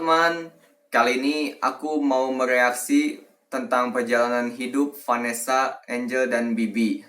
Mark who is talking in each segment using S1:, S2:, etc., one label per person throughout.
S1: teman-teman, kali ini aku mau mereaksi tentang perjalanan hidup Vanessa, Angel, dan Bibi.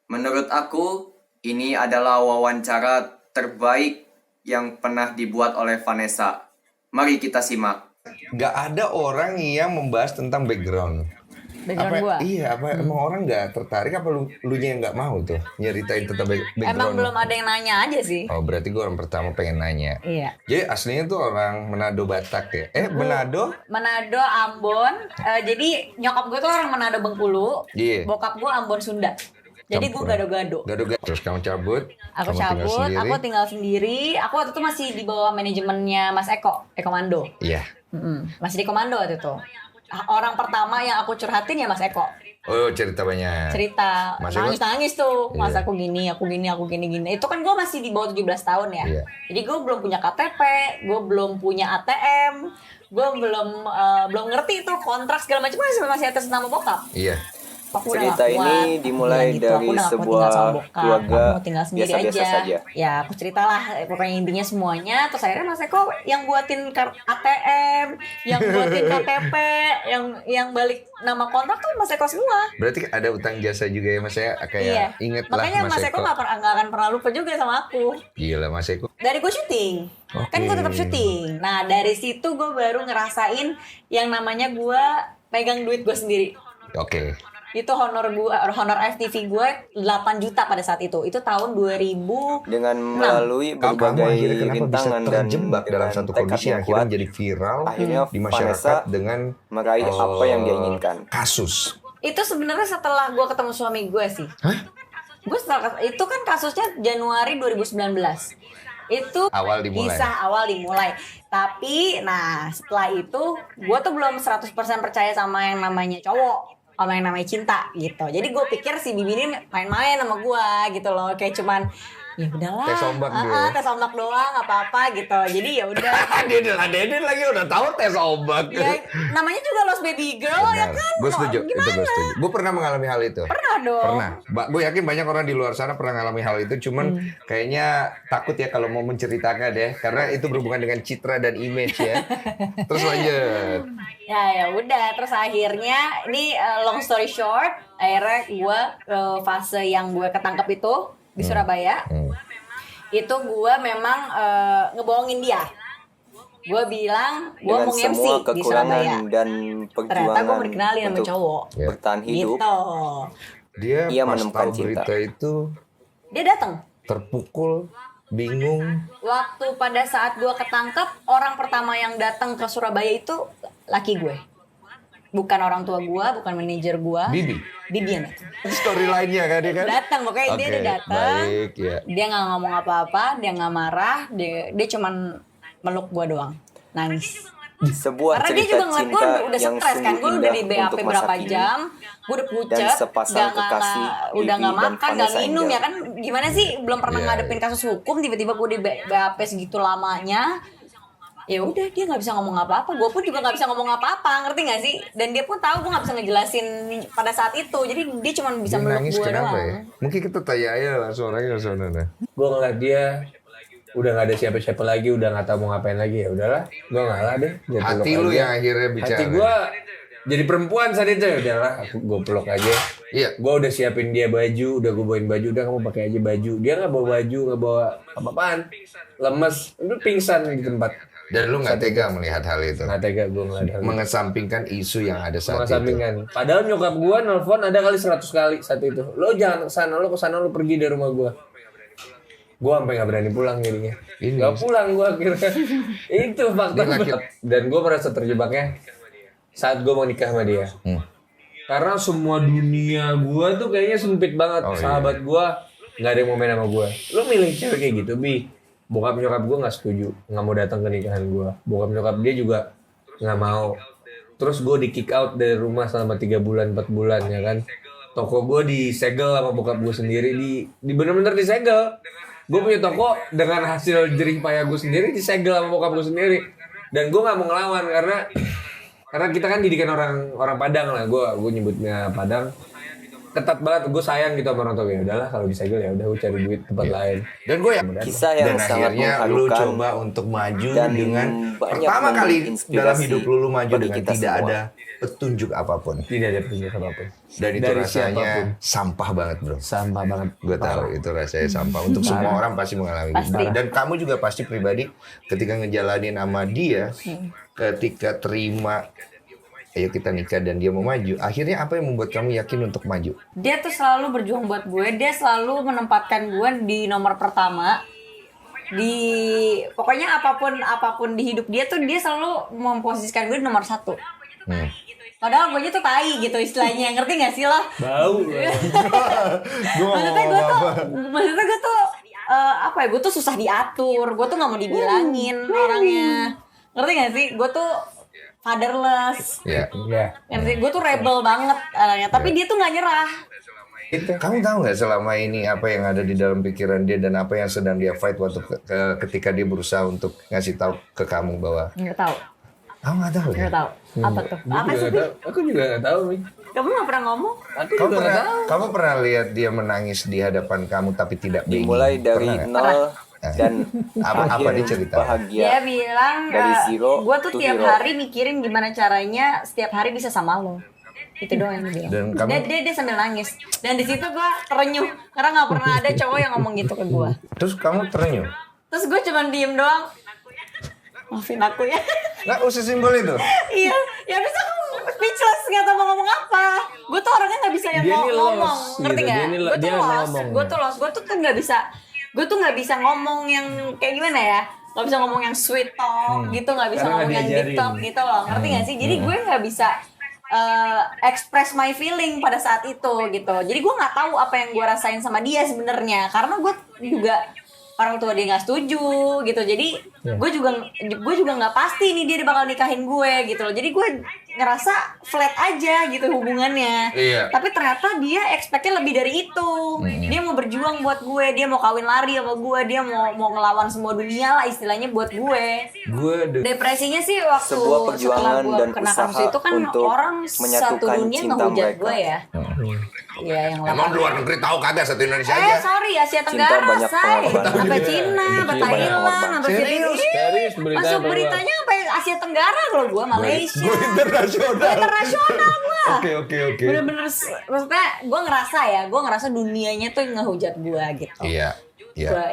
S1: Menurut aku, ini adalah wawancara terbaik yang pernah dibuat oleh Vanessa. Mari kita simak.
S2: Gak ada orang yang membahas tentang background
S3: Gua.
S2: Iya, emang orang nggak tertarik apa lu yang nggak mau tuh nyeritain tentang background?
S3: Emang belum ada yang nanya aja sih.
S2: Oh, berarti gue orang pertama pengen nanya.
S3: Iya.
S2: Jadi aslinya tuh orang Manado Batak ya? Manado?
S3: Manado, Ambon. Jadi nyokap gue tuh orang Manado Bengkulu.
S2: Iya.
S3: Bokap gue Ambon Sunda. Jadi gue gado-gado.
S2: Terus kamu cabut?
S3: Aku
S2: kamu
S3: cabut, aku tinggal sendiri. Aku waktu itu masih di bawah manajemennya Mas Eko Mando.
S2: Iya.
S3: Masih di komando waktu itu. Orang pertama yang aku curhatin ya Mas Eko.
S2: Oh, cerita banyak.
S3: Cerita nangis tuh. Mas
S2: Iya.
S3: aku gini. Itu kan gue masih di bawah 17 tahun ya.
S2: Iya.
S3: Jadi gue belum punya KTP, gue belum punya ATM, gue belum ngerti tuh kontrak segala macam, masih atas nama bokap.
S2: Iya.
S3: Aku
S1: Cerita ini dimulai dari sebuah keluarga
S3: mau tinggal sendiri
S1: biasa-biasa
S3: aja.
S1: saja.
S3: Ya aku ceritalah pokoknya intinya semuanya. Terus akhirnya Mas Eko yang buatin ATM, yang buatin KTP, yang balik nama kontrak tuh Mas Eko semua.
S2: Berarti ada utang jasa juga ya Mas ya? Kayak
S3: Iya.
S2: inget lah
S3: Makanya Mas Eko nggak akan pernah lupa juga sama aku.
S2: Gila Mas Eko.
S3: Dari gue syuting, kan gue tetap syuting. Nah dari situ gue baru ngerasain yang namanya gue pegang duit gue sendiri.
S2: Oke.
S3: Itu honor FTV gue 8 juta pada saat itu tahun 2000
S1: dengan melalui berbagai rintangan dan
S2: terjebak dalam satu kondisi yang akhirnya jadi viral
S1: akhirnya
S2: di masyarakat dengan
S1: meraih apa yang dia inginkan.
S2: Kasus.
S3: itu sebenarnya setelah gue ketemu suami gue sih. Gue itu kan kasusnya Januari 2019. Itu kisah awal dimulai. Tapi nah setelah itu gue tuh belum 100% percaya sama yang namanya cowok, sama yang namanya cinta gitu. Jadi gue pikir si Bibi ini main-main sama gue gitu loh, kayak cuman ya udahlah, tes ombak doang, apa-apa gitu. Jadi ya udah.
S2: Dia diladenin lagi, udah tahu tes ombak.
S3: Ya namanya juga lost baby girl. Benar. Ya kan.
S2: Gue setuju.
S3: Gimana?
S2: Itu gue setuju. Gue pernah mengalami hal itu.
S3: Pernah dong.
S2: Pernah. Gue yakin banyak orang di luar sana pernah mengalami hal itu. Cuman kayaknya takut ya kalau mau menceritakan deh, karena itu berhubungan dengan citra dan image ya. Terus lanjut.
S3: Ya udah. Terus akhirnya ini long story short, akhirnya gue fase yang gue ketangkep itu di Surabaya. Itu gue memang ngebohongin dia. Gue bilang gue mau MC di Surabaya.
S1: Dan
S3: ternyata gue mau dikenalin sama cowok.
S1: Bertahan hidup.
S3: Gitu.
S2: Dia
S1: menemukan cinta.
S2: Berita itu
S3: dia datang.
S2: Terpukul, bingung.
S3: Waktu pada saat gue ketangkep, orang pertama yang datang ke Surabaya itu laki gue. Bukan orang tua gue, bukan manajer gue. Bibi yang datang.
S2: Storyline-nya kan dia kan?
S3: Datang, pokoknya dia udah datang.
S2: Ya.
S3: Dia nggak ngomong apa-apa, dia nggak marah, dia cuman meluk gue doang, nangis.
S1: Sebuah
S3: karena dia juga ngeliat gue udah stres kan, gue udah di BAP berapa jam, gue udah pucet, udah nggak makan, nggak minum ya kan, gimana sih belum pernah ngadepin kasus hukum, tiba-tiba gue di BAP segitu lamanya. Ya udah dia nggak bisa ngomong apa-apa, gue pun juga nggak bisa ngomong apa-apa, ngerti nggak sih? Dan dia pun tahu gue nggak bisa ngejelasin pada saat itu, jadi dia cuma bisa meluk gue doang.
S2: Ya? Mungkin kita tanya aja langsung orangnya sana.
S4: Gue ngeliat dia udah nggak ada siapa-siapa lagi, udah nggak tahu mau ngapain lagi, ya udahlah, gue ngalah deh.
S2: Hati lu yang akhirnya bicara.
S4: Hati gue jadi perempuan saat itu, ya udahlah, gue peluk aja.
S2: Iya.
S4: Gue udah siapin dia baju, udah gue bawain baju, udah kamu pakai aja baju. Dia nggak bawa baju, nggak bawa apa-apaan, lemes, udah pingsan di tempat.
S2: Dan lu nggak tega melihat hal itu?
S4: Nggak tega gue melihat hal itu.
S2: Mengesampingkan isu yang ada saat itu.
S4: Padahal nyokap gue nelfon ada kali 100 kali saat itu. Lo jangan kesana, lo kesana, lo pergi dari rumah gue. Gue sampai nggak berani pulang jadinya. Gak pulang gue akhirnya. Itu fakta. Dan gue merasa terjebaknya saat gue mau nikah sama dia. Karena semua dunia gue tuh kayaknya sempit banget. Sahabat gue nggak ada yang mau main sama gue. Lo milih cewek kayak gitu, Bi? Bokap nyokap gue nggak setuju, nggak mau datang ke nikahan gue. Bokap nyokap dia juga nggak mau. Terus gue di kick out dari rumah selama 3 bulan 4 bulan ya kan. Toko gue disegel sama bokap gue sendiri, di bener-bener disegel. Gue punya toko dengan hasil jerih payah gue sendiri disegel sama bokap gue sendiri. Dan gue nggak mau ngelawan karena kita kan didikan orang Padang lah. Gue nyebutnya Padang. ketat banget. Gue sayang gitu sama orang tua gue. Udahlah kalau bisa gue ya udah gue cari duit tempat lain.
S2: Dan gue
S1: Kisah yang
S2: dan
S1: sangat
S2: akhirnya lu
S1: mengharukan
S2: coba untuk maju
S1: dan
S2: dengan
S1: banyak
S2: pertama kali
S1: menginspirasi
S2: dalam hidup lu maju
S1: bagi
S2: dengan
S1: kita
S2: tidak
S1: semua.
S2: ada petunjuk apapun.
S4: Tidak ada petunjuk apapun.
S2: Dan itu
S4: Dari
S2: rasanya
S4: siapapun.
S2: sampah banget, bro.
S4: Sampah banget.
S2: Gue tahu itu rasanya sampah. Untuk semua orang pasti mengalami
S3: Pasti.
S2: gitu. Dan kamu juga pasti pribadi ketika ngejalanin sama dia, ketika terima, ayo kita nikah dan dia mau maju. Akhirnya apa yang membuat kamu yakin untuk maju?
S3: Dia tuh selalu berjuang buat gue, dia selalu menempatkan gue di nomor pertama. Pokoknya apapun di hidup dia tuh dia selalu memposisikan gue di nomor 1. Padahal gue tuh tai gitu istilahnya, ngerti gak sih lo?
S4: Bau.
S3: Maksudnya gue tuh gue tuh susah diatur, gue tuh nggak mau dibilangin orangnya, ngerti gak sih? Gue tuh fatherless,
S2: Ya.
S4: Iya.
S3: ngerti? Gue tuh rebel banget orangnya, tapi dia tuh nggak nyerah.
S2: Kamu tahu nggak selama ini apa yang ada di dalam pikiran dia dan apa yang sedang dia fight waktu ketika dia berusaha untuk ngasih tahu ke kamu bahwa
S3: Nggak tahu,
S2: kamu nggak tahu ya?
S3: nggak tahu. Apa tuh? Apa sih?
S4: Aku juga gak tahu, Mi.
S3: Kamu nggak pernah ngomong?
S4: Aku
S2: Kamu
S4: juga
S2: pernah,
S4: gak tahu.
S2: kamu pernah lihat dia menangis di hadapan kamu tapi tidak begging?
S1: Dimulai dari
S2: Pernah nggak?
S1: 0 dan
S2: Apa
S1: akhir
S2: dia cerita?
S1: bahagia.
S3: Dia bilang
S1: Dari zero
S3: gue tuh
S1: to
S3: tiap
S1: hero.
S3: hari mikirin gimana caranya setiap hari bisa sama lo. Itu doang yang dia bilang.
S2: Dan kamu-
S3: Dia sambil nangis. Dan di situ gue terenyuh karena nggak pernah ada cowok yang ngomong gitu ke gue.
S2: Terus kamu terenyuh?
S3: Terus gue cuman diem doang. Maafin aku ya.
S2: Nggak usah simbol itu.
S3: Iya, ya bisa aku speechless nggak tahu mau ngomong apa. Gue tuh orangnya nggak bisa yang
S4: Dia nih
S3: ngomong,
S4: lost,
S3: ngerti
S4: gitu.
S3: nggak?
S4: Dia nih
S3: Gue tuh
S4: dia
S3: lost,
S4: ngomong.
S3: gue tuh nggak bisa, gue tuh nggak bisa ngomong yang kayak gimana ya? Nggak bisa ngomong yang sweet talk gitu, nggak bisa
S4: Karena
S3: ngomong
S4: nggak
S3: yang deep
S4: diajarin.
S3: talk gitu loh, ngerti nggak sih? Jadi gue nggak bisa express my feeling pada saat itu gitu. Jadi gue nggak tahu apa yang gue rasain sama dia sebenarnya, karena gue juga orang tua dia nggak setuju gitu. Jadi gue juga nggak pasti nih dia bakal nikahin gue gitu loh. Jadi gue ngerasa flat aja gitu hubungannya.
S2: Iya.
S3: Tapi ternyata dia expect-nya lebih dari itu. Dia mau berjuang buat gue, dia mau kawin lari sama gue, dia mau ngelawan semua dunia lah istilahnya buat gue. Depresinya sih waktu
S1: Sebuah
S3: setelah
S1: perjuangan
S3: gue
S1: dan
S3: kena
S1: usaha
S3: kasus itu kan
S1: untuk
S3: orang satu
S1: menyatukan
S3: dunia
S1: cinta
S3: ngehujat
S1: mereka.
S3: gue ya. Iya yang
S2: Emang
S3: 8.
S2: luar negeri tahu kagak satu Indonesia aja?
S3: Sorry Asia
S1: Cinta
S3: Tenggara,
S1: banyak
S3: say.
S1: pengorbanan.
S3: Sampai Cina, sampai
S1: Cinta banyak
S3: Thailand,
S1: pengorbanan.
S3: sampai
S2: Serius?
S3: Filipina.
S4: Serius, berita
S3: Masuk
S4: apa,
S3: beritanya sampai Asia Tenggara loh gue, Malaysia.
S2: Gue internasional.
S3: Internasional gue.
S2: Oke.
S3: Bener-bener, maksudnya gue ngerasa dunianya tuh ngehujat gue gitu.
S2: Iya.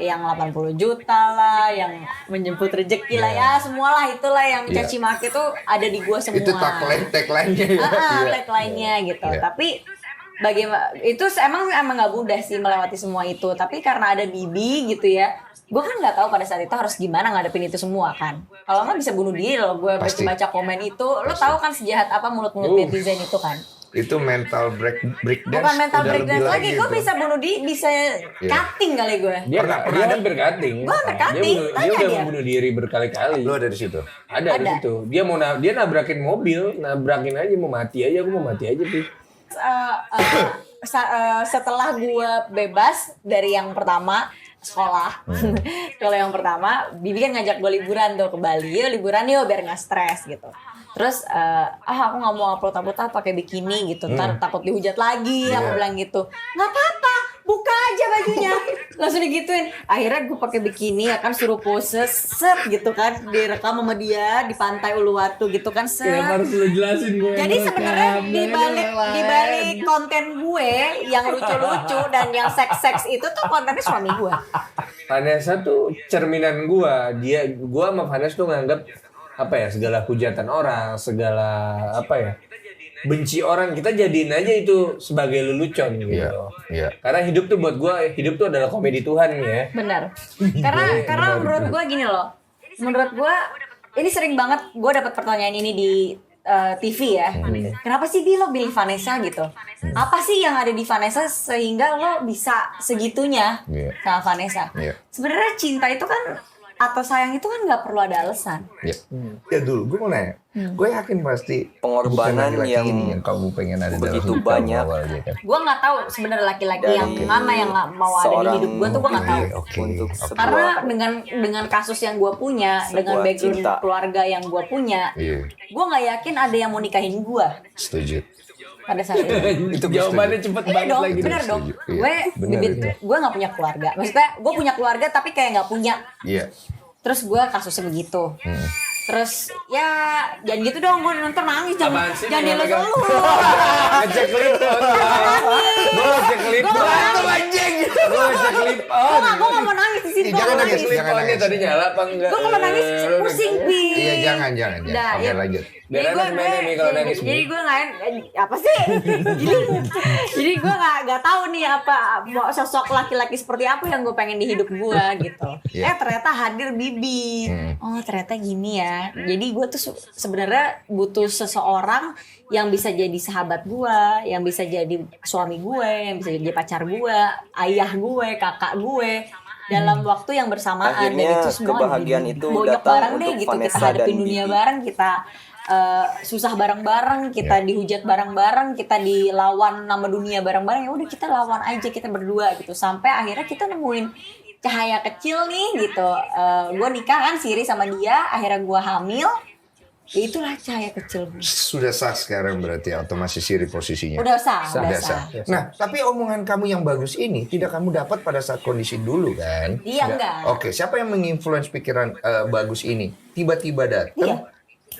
S3: Yang 80 juta lah, yang menjemput rezeki lah ya, semualah itulah yang
S2: Iya.
S3: caci maki tuh ada di gue semua.
S2: Itu tagline-nya ya.
S3: Tagline-nya gitu.
S2: Iya.
S3: Tapi bagaimana itu emang nggak mudah sih melewati semua itu. Tapi karena ada Bibi gitu ya, gue kan nggak tahu pada saat itu harus gimana ngadepin itu semua kan. Kalau nggak bisa bunuh diri loh. Gue
S2: Pasti.
S3: baca komen itu, lo tahu kan sejahat apa mulut-mulut netizen itu kan.
S2: Itu mental breakdance.
S3: Bukan mental
S2: udah
S3: breakdown
S2: lebih
S3: lagi, gue
S2: itu.
S3: bisa bunuh diri, bisa cutting kali gue.
S4: Dia
S2: Pernah
S4: dia
S2: ada?
S4: hampir cutting.
S3: Gua hampir cutting,
S4: Dia
S3: tanya
S4: udah
S3: dia.
S4: membunuh diri berkali-kali.
S2: Lu ada di situ.
S4: Ada di situ. Dia dia nabrakin mobil, nabrakin aja mau mati aja, aku mau mati aja tuh.
S3: Setelah gue bebas dari yang pertama sekolah, kalau yang pertama Bibi kan ngajak gue liburan tuh ke Bali, yuk liburan yuk biar nggak stres gitu. Terus aku nggak mau upload pakai bikini gitu, ntar takut dihujat lagi. Aku bilang gitu, nggak apa-apa, buka aja bajunya. Langsung digituin. Akhirnya gue pakai bikini, ya kan suruh pose set gitu kan, direkam sama dia di pantai Uluwatu gitu kan set.
S4: Ya harus lu jelasin gue.
S3: Jadi sebenarnya di balik konten gue yang lucu-lucu dan yang seks-seks itu tuh kontennya suami gue.
S4: Vanessa tuh cerminan gua. Gua sama Vanessa tuh nganggap apa ya, segala hujatan orang, segala apa ya, benci orang kita jadiin aja itu sebagai lelucon gitu.
S2: Iya.
S4: Karena hidup tuh buat gua, hidup tuh adalah komedi Tuhan ya.
S3: Benar. Karena menurut gue gini loh. Menurut gue ini sering banget gue dapat pertanyaan ini di TV ya. Kenapa sih Bi lo pilih Vanessa gitu? Apa sih yang ada di Vanessa sehingga lo bisa segitunya
S2: Iya.
S3: sama Vanessa?
S2: Iya.
S3: Sebenarnya cinta itu kan atau sayang itu kan nggak perlu ada alasan.
S2: Ya. Ya dulu gue mau nanya. Gue yakin pasti
S1: Pengorbanan
S2: bukan laki-laki
S1: yang
S2: ini yang kamu pengen ada dalam
S1: begitu
S2: hidup kamu
S1: banyak.
S2: awalnya kan.
S3: Gue nggak tahu sebenarnya laki-laki
S1: Dari
S3: yang mana yang nggak mau ada di
S1: seorang
S3: hidup gue tuh gue nggak tahu.
S2: Oke.
S1: Untuk
S3: Karena
S1: sebuah
S3: dengan kasus yang gue punya, dengan
S1: Sebuah
S3: background
S1: cinta.
S3: keluarga yang gue punya,
S2: Iya,
S3: gue nggak yakin ada yang mau nikahin gue.
S2: setuju.
S3: pada saat itu.
S2: Itu gue
S4: Jawabannya
S2: setuju.
S4: cepet
S3: Iya
S4: banget
S3: dong,
S4: lagi.
S3: bener dong.
S2: Setuju. Iya,
S3: Gue
S2: bener itu.
S3: gue nggak punya keluarga. Maksudnya gue punya keluarga tapi kayak nggak punya.
S2: Iya.
S3: Terus gue kasusnya begitu. Terus ya jangan gitu dong, gue nonton nangis, jangan
S4: Apaan sih,
S3: jangan
S4: megang-
S3: dilus lu.
S4: Ngecek clip on. Gue ngecek clip on. Gue ngecek clip on.
S3: Gue nggak mau nangis di sini.
S2: Ih, jangan nangis.
S4: Clip
S2: Jangan
S4: onnya
S2: nangis.
S4: tadi nyala apa enggak?
S3: Gue kalau nangis pusing Bi.
S2: Iya, jangan.
S3: Nah,
S2: Oke,
S3: ya.
S2: lanjut.
S4: Biar anak gimana nih kalau nangis,
S3: Jadi
S4: Bi?
S3: gue nggak apa sih? jadi gue nggak tahu nih apa mau sosok laki-laki seperti apa yang gue pengen di hidup gue gitu.
S2: Iya.
S3: Ternyata hadir Bibi. Oh ternyata gini ya. Jadi gue tuh sebenarnya butuh seseorang yang bisa jadi sahabat gue, yang bisa jadi suami gue, yang bisa jadi pacar gue, ayah gue, kakak gue. Dalam waktu yang bersamaan.
S1: Akhirnya,
S3: dan itu semua
S1: kebahagiaan itu
S3: bonyok
S1: datang
S3: bareng deh
S1: untuk
S3: gitu. Kita
S1: Vanessa
S3: hadapin
S1: dan
S3: dunia
S1: Bibi.
S3: bareng, kita susah bareng-bareng, kita dihujat bareng-bareng, kita dilawan nama dunia bareng-bareng. Ya udah kita lawan aja, kita berdua gitu. Sampai akhirnya kita nemuin cahaya kecil nih gitu. Gue nikah kan siri sama dia, akhirnya gue hamil. Ya itulah cahaya kecil gue.
S2: Sudah sah sekarang berarti otomatis Siri posisinya.
S3: Udah sah, udah
S2: Sudah
S3: sah.
S2: sah. Nah, tapi omongan kamu yang bagus ini tidak kamu dapat pada saat kondisi dulu kan?
S3: Iya, enggak.
S2: Oke, siapa yang menginfluence pikiran bagus ini? Tiba-tiba datang.
S3: Iya.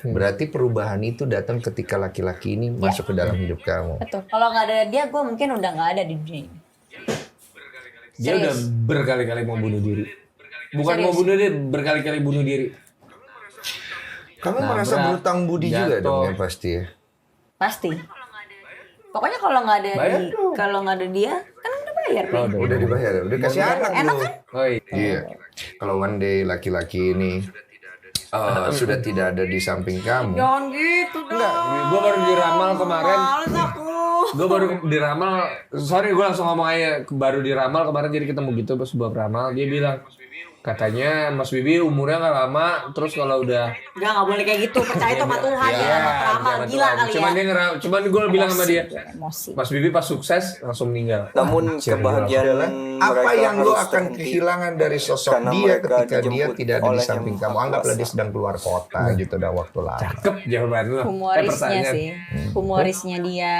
S2: Berarti perubahan itu datang ketika laki-laki ini masuk ke dalam hidup kamu.
S3: Betul. Kalau nggak ada dia, gue mungkin udah nggak ada di dunia ini.
S4: Dia udah
S3: Serius.
S4: berkali-kali mau bunuh diri. Bukan
S3: Serius.
S4: mau bunuh diri, berkali-kali bunuh diri.
S2: Kamu
S4: Nabrak,
S2: merasa berutang budi juga
S4: jatuh.
S2: dong ya pasti ya?
S3: Pasti. Pokoknya kalau nggak ada
S4: Bayar
S3: kalau nggak ada dia, kan udah bayar. Pi.
S4: Oh,
S2: Udah dibayar, udah kasih anak
S3: Enak
S2: lu.
S3: kan?
S4: Oh iya.
S2: Iya. Kalau one day laki-laki ini sudah tidak ada di samping kamu.
S3: Jangan gitu dong.
S2: Enggak,
S4: Gue baru diramal kemarin.
S3: Males aku.
S4: Gue baru diramal. Sorry, gue langsung ngomong aja. Baru diramal kemarin, jadi ketemu gitu pas sebuah peramal. Dia bilang, katanya Mas Bibi umurnya nggak lama. Terus kalau udah
S3: Nggak boleh kayak gitu. Percaya sama Tuhan,
S2: Ya,
S3: jangan sama peramal.
S4: jangan
S3: Gila
S4: Tuhan.
S3: kali
S4: Cuman
S3: ya.
S4: dia cuman gue bilang sama dia,
S3: Emosi.
S4: Mas Bibi pas sukses langsung meninggal.
S1: Namun kebahagiaan
S2: Adalah apa
S1: mereka
S2: yang lo
S1: harus
S2: akan
S1: terhenti
S2: kehilangan dari sosok
S1: karena
S2: dia
S1: mereka
S2: ketika dia
S1: dijemput
S2: tidak ada di
S1: oleh
S2: samping
S1: Yang
S2: kamu.
S1: Maha
S2: Anggaplah dia
S1: Kuasa.
S2: sedang keluar kota gitu udah waktu lama.
S4: Cakep jawaban lo.
S3: Humorisnya
S4: pertanyaan.
S3: sih. Humorisnya dia.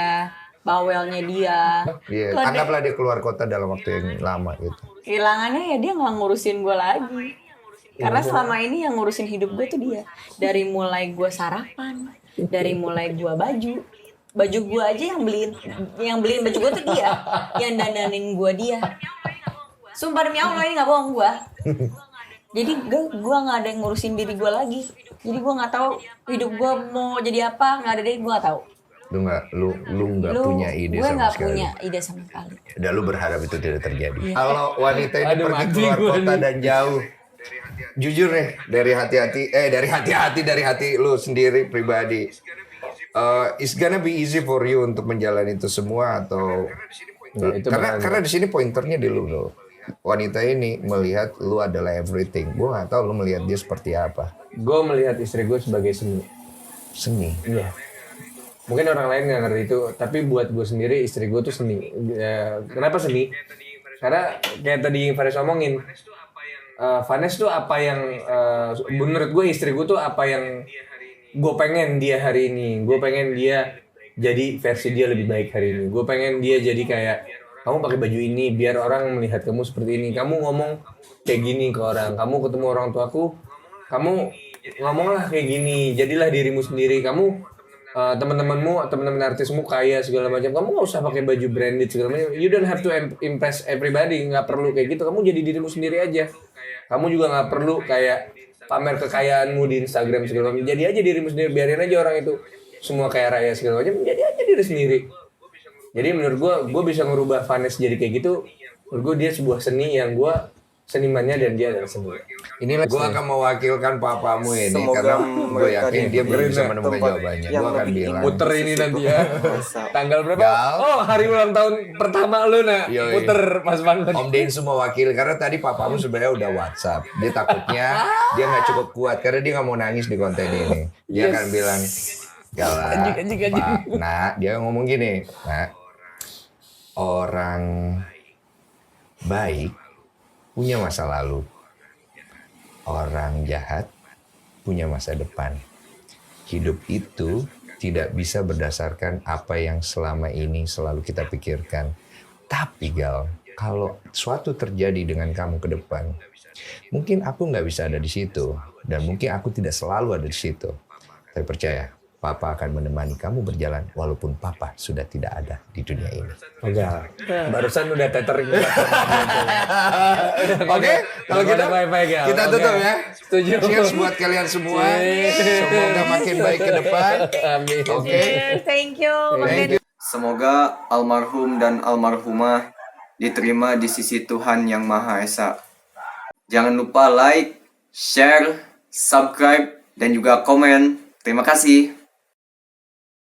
S3: Bawelnya dia.
S2: Iya,
S3: Kalau dia-
S2: anggaplah dia keluar kota dalam waktu yang lama gitu.
S3: kehilangannya ya dia nggak ngurusin gue lagi. Karena selama ini yang ngurusin hidup gue tuh dia. Dari mulai gue sarapan, dari mulai gue baju gue aja yang beliin baju gue tuh dia, yang dandanin gue dia. Sumpah demi Allah ini nggak bohong gue. Jadi gue nggak ada yang ngurusin diri gue lagi. Jadi gue nggak tahu hidup gue mau jadi apa, nggak ada diri gue nggak tahu.
S2: Lu nggak punya ide
S3: Gue
S2: sama
S3: nggak
S2: sekali.
S3: punya ide sama sekali.
S2: Dan lu berharap itu tidak terjadi.
S3: Iya.
S2: Kalau wanita ini
S4: Aduh,
S2: pergi
S4: mati
S2: keluar
S4: gua
S2: kota
S4: nih.
S2: dan jauh, jujur nih dari hati lu sendiri pribadi, it's gonna be easy for you untuk menjalani itu semua atau
S4: Nggak, itu
S2: karena di sini pointernya di lu loh. Wanita ini melihat lu adalah everything. Gue nggak tahu lu melihat dia seperti apa.
S4: Gue melihat istri gue sebagai seni.
S2: Seni.
S4: Iya. Mungkin orang lain nggak ngerti itu, tapi buat gue sendiri istri gue tuh seni. Kenapa seni? Karena kayak tadi Faris omongin, Vanes tuh apa yang menurut gue istri gue tuh apa yang gue pengen dia hari ini. Gue pengen dia jadi versi dia lebih baik hari ini. Gue pengen dia jadi kayak kamu pakai baju ini biar orang melihat kamu seperti ini. Kamu ngomong kayak gini ke orang. Kamu ketemu orang tuaku, kamu ngomonglah kayak gini. Jadilah dirimu sendiri. Kamu teman-teman artismu kaya segala macam, kamu nggak usah pakai baju branded segala macam. You don't have to impress everybody, nggak perlu kayak gitu. Kamu jadi dirimu sendiri aja. Kamu juga nggak perlu kayak pamer kekayaanmu di Instagram segala macam. Jadi aja dirimu sendiri, biarin aja orang itu semua kaya raya segala macam. Jadi aja diri sendiri. Jadi menurut gue bisa ngerubah Vanes jadi kayak gitu. Menurut gue dia sebuah seni yang gue senimannya dan dia adalah seni.
S2: Inilah gue akan mewakilkan papamu ini
S1: Semoga
S2: karena gue
S1: mereka
S2: yakin dia belum
S1: diberi
S2: bisa menemukan
S1: tempat
S2: jawabannya.
S1: yang
S2: Gue akan
S1: lebih
S2: bilang.
S4: Muter ini nanti ya. Tanggal berapa?
S2: Gal.
S4: Oh, hari ulang tahun pertama lu nak.
S2: Yoi.
S4: Muter Mas Vangan.
S2: Om Densu mewakili karena tadi papamu sebenarnya udah WhatsApp. Dia takutnya dia nggak cukup kuat karena dia nggak mau nangis di konten ini. Dia akan bilang, Gala,
S4: Anjing.
S2: Pak, nah dia ngomong gini, nah orang baik punya masa lalu, orang jahat punya masa depan. Hidup itu tidak bisa berdasarkan apa yang selama ini selalu kita pikirkan. Tapi Gal, kalau suatu terjadi dengan kamu ke depan, mungkin aku nggak bisa ada di situ. Dan mungkin aku tidak selalu ada di situ. Tapi percaya, Papa akan menemani kamu berjalan walaupun Papa sudah tidak ada di dunia ini.
S4: Enggak. Barusan udah tethering.
S2: Oke, kalau gitu
S4: baik-baik ya.
S2: kita tutup ya.
S4: Setuju.
S2: Cheers buat kalian semua. Semoga makin baik ke depan.
S4: Amin.
S2: Oke.
S3: Cheers, thank you. Bang
S2: Thank
S3: Denny.
S2: you.
S1: Semoga almarhum dan almarhumah diterima di sisi Tuhan Yang Maha Esa. Jangan lupa like, share, subscribe, dan juga komen. Terima kasih.